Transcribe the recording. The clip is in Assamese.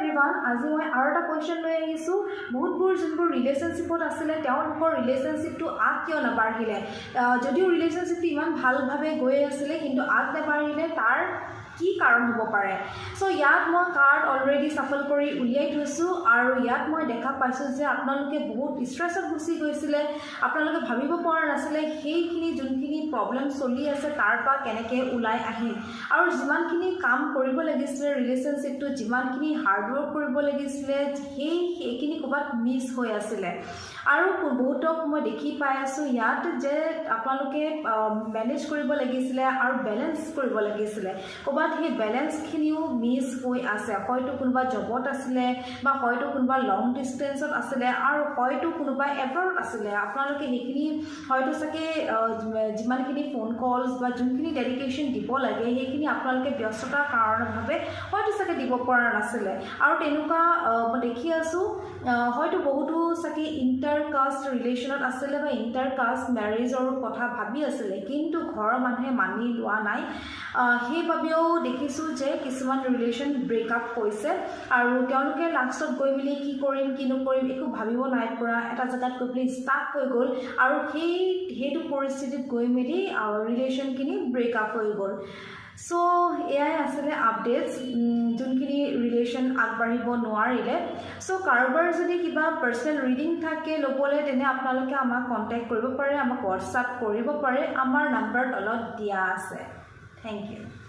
এভৰিৱান আজি মই আৰু এটা কুৱেশ্যন লৈ আহিছোঁ বহুতবোৰ যোনবোৰ ৰিলেশ্যনশ্বিপত আছিলে তেওঁলোকৰ ৰিলেশ্যনশ্বিপটো আগ কিয় নাবাঢ়িলে যদিও ৰিলেশ্যনশ্বিপটো ইমান ভালভাৱে গৈ আছিলে কিন্তু আগ নাবাঢ়িলে তাৰ কি কাৰণ হ'ব পাৰে সো ইয়াত মই কাৰ্ড অলৰেডি সাফল কৰি উলিয়াই থৈছোঁ আৰু ইয়াত মই দেখা পাইছোঁ যে আপোনালোকে বহুত ষ্ট্ৰেছত গুচি গৈছিলে আপোনালোকে ভাবিব পৰা নাছিলে সেইখিনি যোনখিনি প্ৰব্লেম চলি আছে তাৰ পৰা কেনেকৈ ওলাই আহিম আৰু যিমানখিনি কাম কৰিব লাগিছিলে ৰিলেশ্যনশ্বিপটো যিমানখিনি হাৰ্ড ৱৰ্ক কৰিব লাগিছিলে সেইখিনি ক'ৰবাত মিছ হৈ আছিলে আৰু বহুতক মই দেখি পাই আছোঁ ইয়াত যে আপোনালোকে মেনেজ কৰিব লাগিছিলে আৰু বেলেঞ্চ কৰিব লাগিছিলে ক'ৰবাত সেই বেলেঞ্চখিনিও মিছ হৈ আছে হয়তো কোনোবা জবত আছিলে বা হয়তো কোনোবা লং ডিষ্টেঞ্চত আছিলে আৰু হয়তো কোনোবা এব্ৰড আছিলে আপোনালোকে সেইখিনি হয়তো চাগে যিমানখিনি ফোন কলছ বা যোনখিনি ডেডিকেশ্যন দিব লাগে সেইখিনি আপোনালোকে ব্যস্ততাৰ কাৰণভাৱে হয়তো চাগে দিব পৰা নাছিলে আৰু তেনেকুৱা মই দেখি আছোঁ হয়তো বহুতো চাগে ইণ্টাৰ কাষ্ট ৰিলেশ্যনত আছিলে বা ইণ্টাৰ কাষ্ট মেৰেজৰ কথা ভাবি আছিলে কিন্তু ঘৰৰ মানুহে মানি লোৱা নাই সেইবাবেও দেখিছোঁ যে কিছুমান ৰিলেশ্যন ব্ৰেকআপ হৈছে আৰু তেওঁলোকে লাষ্টত গৈ মেলি কি কৰিম কি নকৰিম একো ভাবিব নাই পৰা এটা জেগাত গৈ পেলাই ষ্টাক হৈ গ'ল আৰু সেইটো পৰিস্থিতিত গৈ মেলি ৰিলেশ্যনখিনি ব্ৰেকআপ হৈ গ'ল সো এয়াই আছিলে আপডেটছ যোনখিনি ৰিলেশ্যন আগবাঢ়িব নোৱাৰিলে সো কাৰোবাৰ যদি কিবা পাৰ্চনেল ৰিডিং থাকে ল'বলৈ তেনে আপোনালোকে আমাক কণ্টেক্ট কৰিব পাৰে আমাক হোৱাটছআপ কৰিব পাৰে আমাৰ নাম্বাৰ তলত দিয়া আছে থেংক ইউ